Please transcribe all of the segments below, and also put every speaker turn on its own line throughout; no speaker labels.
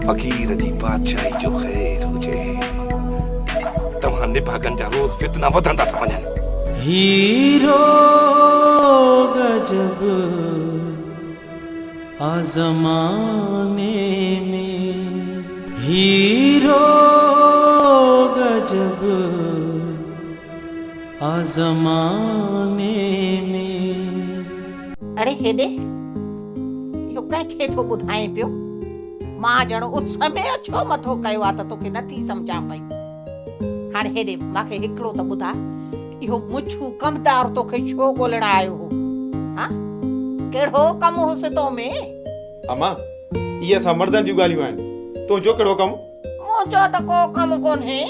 फकीर जी बादशाही जो ख़ैर हुजे। तव्हां निभागन जा रोज़ फितना वधंदा था वञनि।
हीरो गजब आज़माने में, हीरो गजब आज़माने में।
अरे हेॾे इहो कंहिंखे थो ॿुधाए पियो? मां ॼणो उस में छो मथो कयो आहे त तोखे नथी सम्झां पई। हाणे हेॾे मूंखे हिकिड़ो त ॿुधा, इहो मुछू कमदार तोखे छो ॻोल्हण आयो हो? हा, कहिड़ो कमु हुस तो में?
अम्मा, इहे असां मर्दनि जूं ॻाल्हियूं आहिनि। तुंहिंजो कहिड़ो कमु?
मुंहिंजो त को कमु कोन्हे,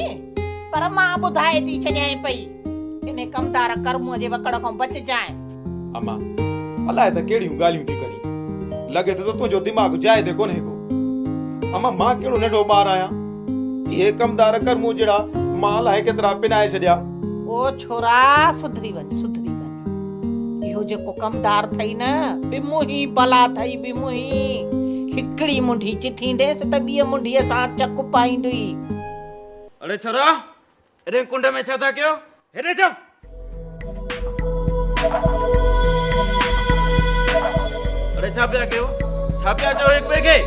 पर मां ॿुधाए थी छॾियां पई, इन कमदार कर्म जे वकड़ खां बचिजांइ।
अम्मा, अलाए त कहिड़ियूं ॻाल्हियूं थी करी, लॻे थो त तुंहिंजो दिमाग़ जाइ ते कोन्हे को। अम्मा, मां कहिड़ो नंढो ॿार आहियां? इहे कमदार कर्मू जहिड़ा मां अलाए केतिरा पिनाए छॾिया।
ओ छोरा, सुधरी वञ, सुधरी वञ। इहो जेको कमदार थई न, बिमुही भला थई, बिमुही। हिकिड़ी मुंडी चिथींदेसि त ॿीअ मुंडीअ सां चक पाईंदी।
अरे छोरा, हेॾे कुंड में छा था कयो? हेॾे चो। अरे छा पिया कयो? छा पिया चओ हिक ॿिए खे?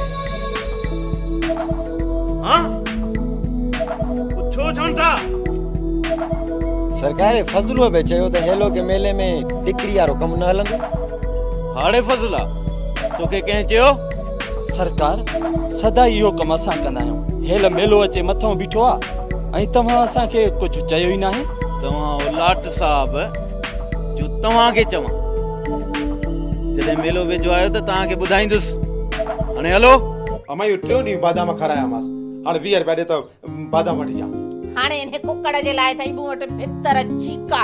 हाँ, पुछो छो था?
सरकार फज़लो बि चयो त हेलो के मेले में टिकरी वारो कमु न हलंदो।
हाणे फज़ला तोखे कंहिं चयो?
सरकार सदा इहो कमु असां कंदा आहियूं। हेल मेलो अचे मथां बीठो आहे ऐं तव्हां असांखे कुझु चयो ई नाहे।
तव्हां लाट साहब जो तव्हांखे चवां, जॾहिं मेलो वेझो आयो त तव्हांखे ॿुधाईंदुसि। हाणे हलो।
अम्मा, इहो टियों ॾींहुं बादाम खारायामांसि। हाणे 20 रुपया ॾे त बादाम वठी जा।
हाणे इन कुकड़ जे लाइ थई मूं वटि भितर चीका।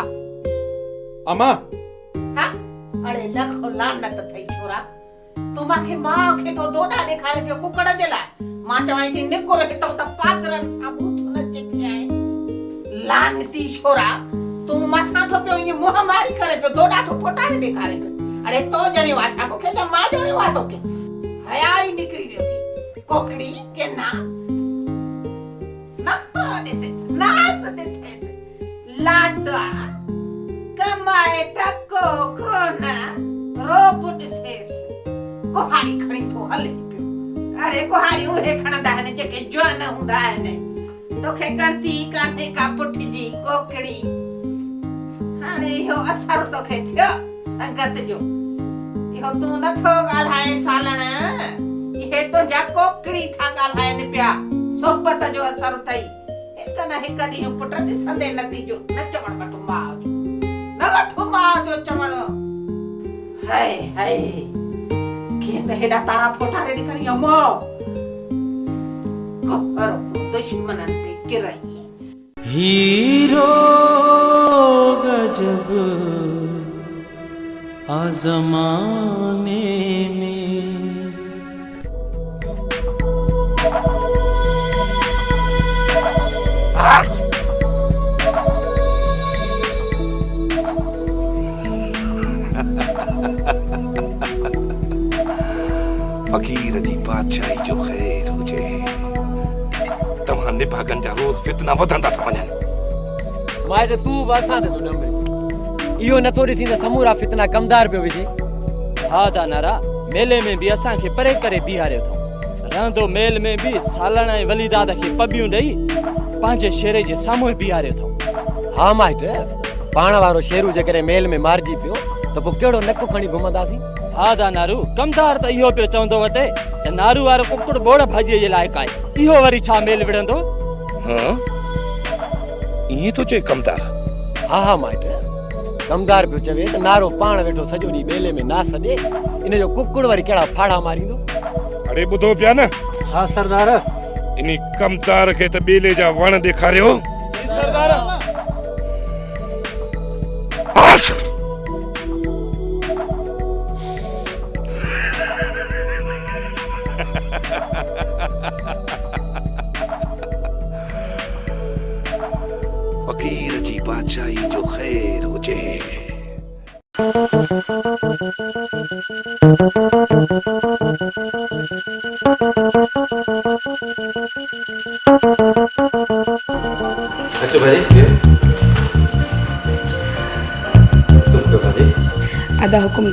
अम्मा,
हा, अरे लखो लानत थई छोरा। तू मांखे मां खे तो दोना ॾेखारे पियो कुकड़ जे लाइ। मां चवां थी निकुर हितां त पातरनि सां बूथ न चिथी आहे। लानती छोरा, तू मासां थो पियो ईअं मुंहं मारी करे पियो दोना थो फोटारे ॾेखारे पियो। अरे तो ॼणियो आहे छा मूंखे त मां ॼणियो आहे तोखे? हया ई निकिरी वियो थी कोकड़ी के ना नास ॾिसेसि लाडा कमाए टको कोन रोब ॾिसेसि। कुहाड़ी खणी थो हले पियो। अरे कुहाड़ी उहे खणंदा आहिनि जेके जवान हूंदा आहिनि। तोखे गणती कान्हे का पुठ जी कोकड़ी। हाणे इहो असर तोखे थियो संगत जो। इहो तूं नथो ॻाल्हाए सालण, इहे तुंहिंजा कोकड़ी था ॻाल्हाइनि पिया। सोबत जो असर अथई। हिक न हिक ॾींहुं पुट ॾिसंदे नतीजो न चवण वठो माउ जो, न वठो माउ जो चवण। हाय हाय, कीअं त हेॾा तारा फोटारे ॾेखारी अम्मा। कहर दुश्मननि ते किरई।
हीरो गजब आज़माने में।
फकीर जी बादशाही जो ख़ैर हुजे। तव्हां निभागन जा रोज़ फितना वधंदा था वञनि।
माइट तूं बि असां ते तूं ॾमे। इहो नथो ॾिसी त समूरा फितना कमदार पियो विझे।
हा दानारा, मेले में बि असांखे परे करे बीहारियो अथऊं। रहंदो मेल में बि सालण ऐं वलीदाद खे पबियूं ॾेई पंहिंजे शेरे जे साम्हूं बीहारियो अथऊं।
हा माइट, पाण वारो शेरू जेकॾहिं मेल में मारिजी पियो त पोइ कहिड़ो नकु खणी घुमंदासीं?
हा दानारू, कमदार त इहो पियो चवंदो वते त नारू वारो कुकुड़ बोड़ भाॼीअ जे लाइक़ु आहे। इहो वरी छा मेल विढ़ंदो?
हाँ, ईअं थो चए कमदार?
हा हा माइट, कमदार पियो चवे त नारो पाण वेठो सॼो ॾींहुं बेले में नास ॾे, इन जो कुकुड़ वरी कहिड़ा फाड़ा मारींदो।
अरे ॿुधो पिया न?
हा सरदार।
इन कमदार खे त बेले जा वण ॾेखारियो।
सरदार।
फकीर जी बादशाही जो ख़ैर हुजे।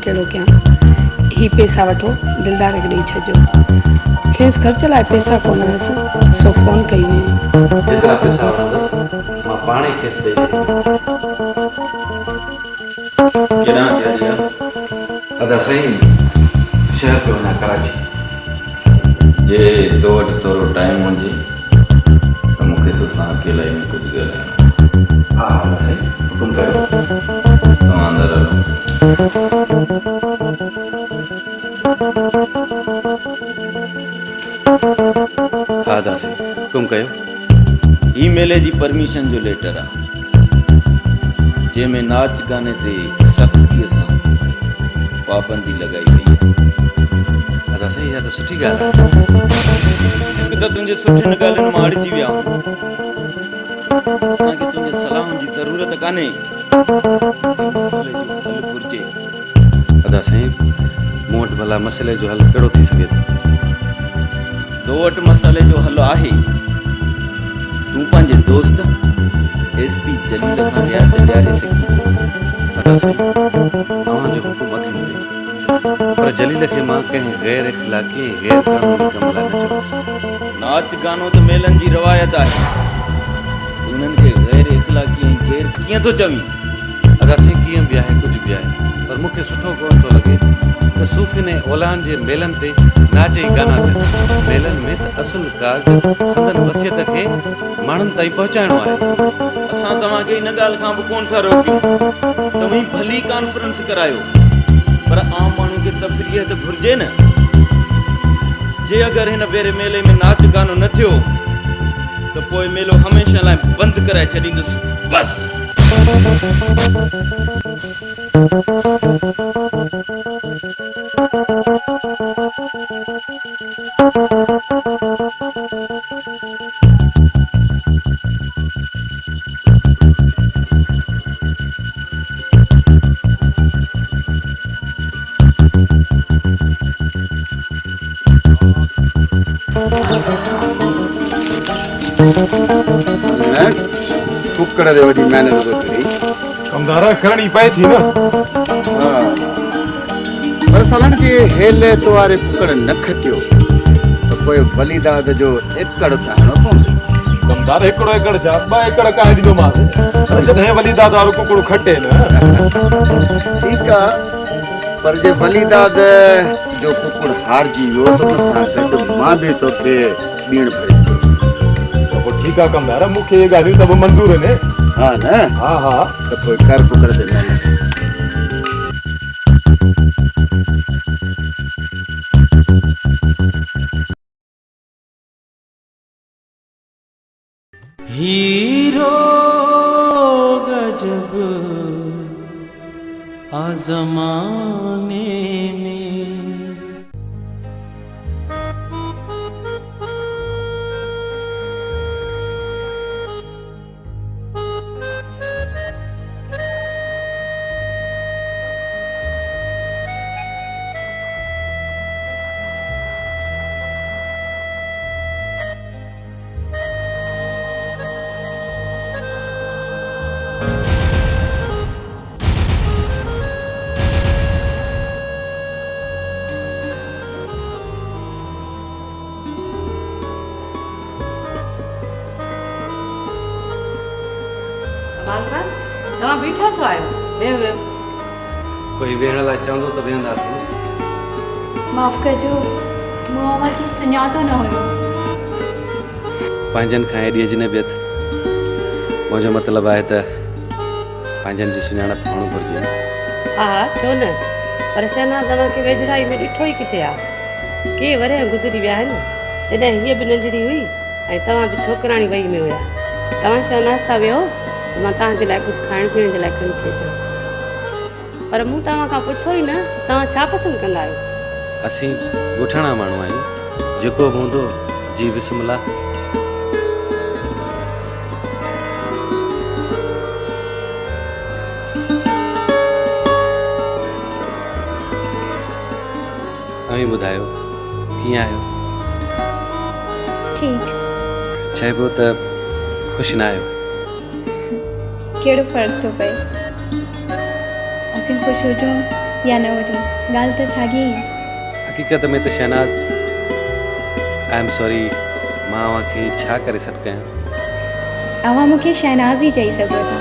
कहिड़ो कयां। ही पैसा वठो दिलदार खे ॾेई छॾिजो। खेसि ख़र्च लाइ पैसा कोन हुयसि, सो फ़ोन कई हुई।
जेतिरा पैसा वठंदसि मां पाणे खेसि ॾेई छॾींदुसि। केॾांहुं तयारी आहे?
अदा साईं शहर पियो वञा कराची।
जे तो वटि थोरो टाइम हुजे त मूंखे तोसां अकेलाई में कुझु ॻाल्हाइणो।
हा अदा साईं हुकुम कयो।
तव्हां अंदरि हलो।
हा दासी हुकुम कयो। ही मेले जी परमिशन जो लेटर आहे जंहिंमें नाच गाने ते सख़्तीअ सां पाबंदी लॻाई वई आहे।
अदा साईं इहा त सुठी ॻाल्हि आहे।
हिकु त तुंहिंजे सुठियुनि ॻाल्हियुनि मां अड़िजी विया आहियूं। असांखे तुंहिंजे सलाहनि जी ज़रूरत कान्हे। मसइले जो हल घुरिजे।
अदा साईं मूं वटि भला मसइले जो हल कहिड़ो थी सघे थो?
तो वटि मसइले जो हल आहे। तूं पंहिंजे दोस्त SP जलील खां रियायत ॾियारे सघीं।
अदा साईं तव्हांजो हुकुम अखियुनि ते, पर जलील खे मां कंहिं गैर इख़लाक़ी गैर क़ानूनी कम लाइ न चवंदुसि।
नाच गानो त मेलनि जी रवायत आहे। उन्हनि खे गैर इख़लाक़ी ऐं गैर कीअं थो चवीं?
अदा साईं कीअं बि आहे कुझु बि आहे, पर मूंखे सुठो कोन थो लॻे त सूफ़िन ऐं ओलान जे मेलनि ते नाच ई गाना थियनि। मेलनि में त असुल कार्ज संदन वसियत खे माण्हुनि ताईं पहुचाइणो आहे।
असां तव्हांखे हिन ॻाल्हि खां बि कोन था रोकियूं। तव्हीं भली कॉन्फ्रेंस करायो, पर आम माण्हू खे तफ़रीह त घुरिजे न। जे अगरि हिन भेरे मेले में नाच गानो न थियो त पोइ मेलो हमेशह लाइ बंदि कराए छॾींदुसि। बसि।
कुकड़ दे वॾी महिनत थो करी।
कमदारा करणी पए थी न।
हा पर सालण जे हेले तो वारे कुकड़ न खटियो त पोइ बलिदाद जो एकड़ कहाणो पवंदो।
कमदार हिकिड़ो एकड़ छा 2 एकड़ काहे ॾींदोमांसि जॾहिं वलीदाद वारो कुकड़ो खटे न।
ठीकु आहे, पर जे बलिदाद जो कुकड़ हारजी वियो त उन सां गॾु मां बि तोखे ॿीण भरे ॾींदुसि।
ठीकु आहे कमदार, मूंखे इहे ॻाल्हियूं सभु मंज़ूर आहिनि।
हा न?
हा हा
त पोइ कर कुकड़ ते महिनत।
हीरो गजब आज़माने में।
तव्हां बीठा छो आहियो? वेहो वेहो।
कोई वेहण लाइ चवंदो त वेहंदासीं।
माफ़ कजो, मूं अव्हांखे सुञातो न हुयो।
पंहिंजनि खां एॾी अजनबियत, मुंहिंजो मतिलबु आहे त पंहिंजनि जी सुञाणप हुअणु घुरिजे।
हा छो न, पर शहनाज़ तव्हांखे वेझड़ाई में ॾिठो ई किथे आहे। के वरे गुज़री विया आहिनि जॾहिं हीअ बि नंढड़ी हुई ऐं तव्हां बि छोकिराणी वई में हुया। तव्हां शहनाज़ सां वियो मां तव्हांजे लाइ कुझु खाइण पीअण जे लाइ खणी थी अचां, पर मूं तव्हां खां पुछो ई न तव्हां छा पसंदि कंदा आहियो?
असीं ॻोठाणा माण्हू आहियूं, जेको बि हूंदो जी बिस्मिल्लाह। तव्हीं ॿुधायो कीअं आहियो?
ठीकु।
चइबो त ख़ुशि न आहियो।
कहिड़ो फ़र्क़ु थो पए? असीं ख़ुशि हुजूं या न वठूं ॻाल्हि त साॻी ई आहे।
हक़ीक़त में त शहनाज़ आई एम सॉरी, मां अव्हांखे छा करे सघ कयां?
अव्हां मूंखे शहनाज़ ई चई सघो था।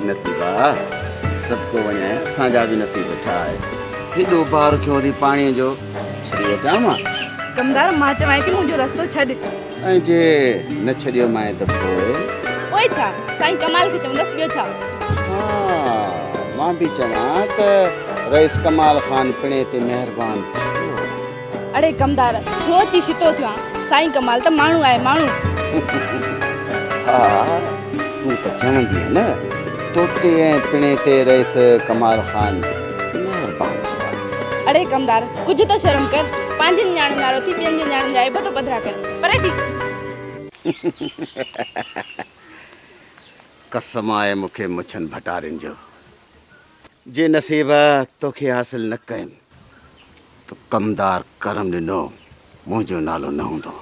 नसीबा सबको वञे असांजा बि नसीब ठाहे हेॾो बार थियो थी पाणीअ जो छॾी अचां मां?
कमदार मां चवां थी मुंहिंजो रस्तो छॾ।
ऐं जे न छॾियो मां त
पोइ छा साईं कमाल खे चवंदसि ॿियो छा?
मां बि चवां त रईस कमाल ख़ान पिणे ते महिरबान।
अड़े कमदार छो थी शितो थिया? साईं कमाल त माण्हू आहे माण्हू।
हा तूं त चवंदी न तोते ऐं पिणे ते रईस कमाल ख़ान महिरबान।
अड़े कमदार कुछ तो शर्म कर, पंहिंजे न्याणे नारो थी ॿियनि जे न्याणे जा इबतो पधरा कर परे थी।
कसम आहे मूंखे मुछनि भटारियुनि जो, जे नसीब तोखे हासिल न कयमि त कमदार करम ॾिनो मुंहिंजो नालो न हूंदो।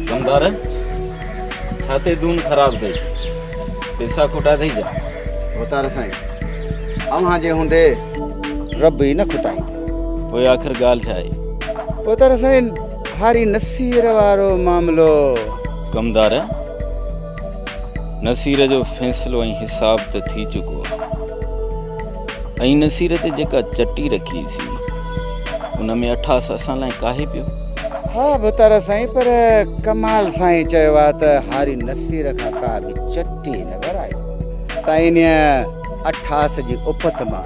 कमदार छाते दून खराब थी पैसा खुटा थी जा
होतार साईं अव्हां जे हूंदे रब ई न खुटाईंदो।
पोइ आख़िर ॻाल्हि छा आहे?
होतार साईं हारी नसीर वारो मामलो।
कमदार नसीर जो फ़ैसिलो ऐं हिसाब त थी चुको आहे ऐं नसीर ते जेका चटी रखी सी उन में अठास असां लाइ काहे पियो।
हाँ बुतारा साईं पर कमाल साईं चयो आहे त हारी नसीर खां का बि चटी न वराई। साईं 28 जी उपत मां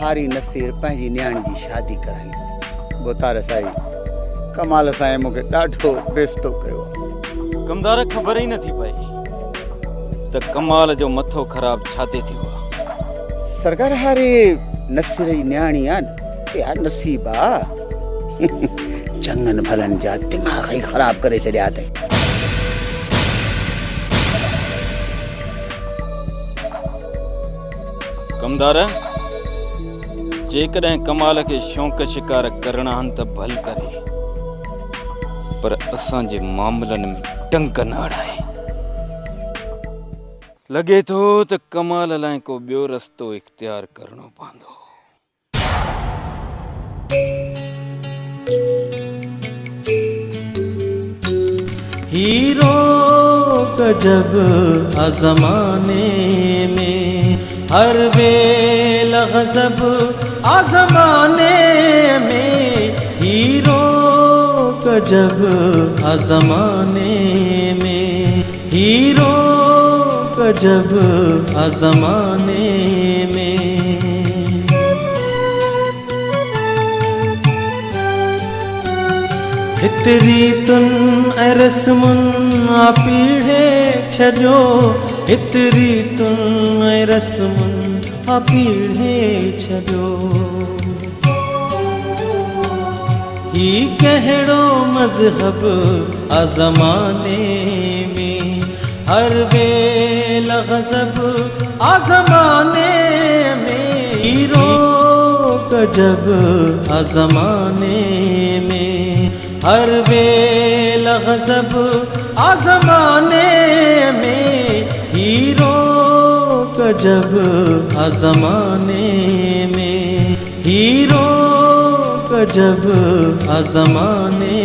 हारी नसीर पंहिंजी न्याणी जी शादी कराई। बुतारा साईं कमाल साईं मूंखे ॾाढो बेइज़्तो कयो।
कमदार ख़बर ई नथी पए त कमाल जो मथो ख़राब छाते थियो आहे।
सरकार हारी नसीर जी न्याणी आहे न यार नसीब आहे। चङनि भलनि जा दिमाग़ ई ख़राब करे छॾिया अथई।
कमदार जेकॾहिं कमाल खे शौक़ शिकार करणा आहिनि त भल करे पर असांजे मामलनि में टंग न अड़ाए। लॻे थो त कमाल लाइ को ॿियो रस्तो इख्तियार करणो पवंदो।
हीरो गजब आज़माने में हर वेल गजब आज़माने में हीरो गजब आज़माने में हीरो गजब आज़माने में हितरी तुन ऐं रस्मुन आ पीढ़े छॾियो हितरी तुन ऐं रस्मुन आ पीढ़े छॾियो। ही कहिड़ो मज़हब आ ज़माने में हर वेल गज़ब आ ज़माने में हीरो गजब आ ज़माने में हर वेल गजब आ ज़माने में हीरो गजब आ ज़माने में हीरो गजब आ ज़माने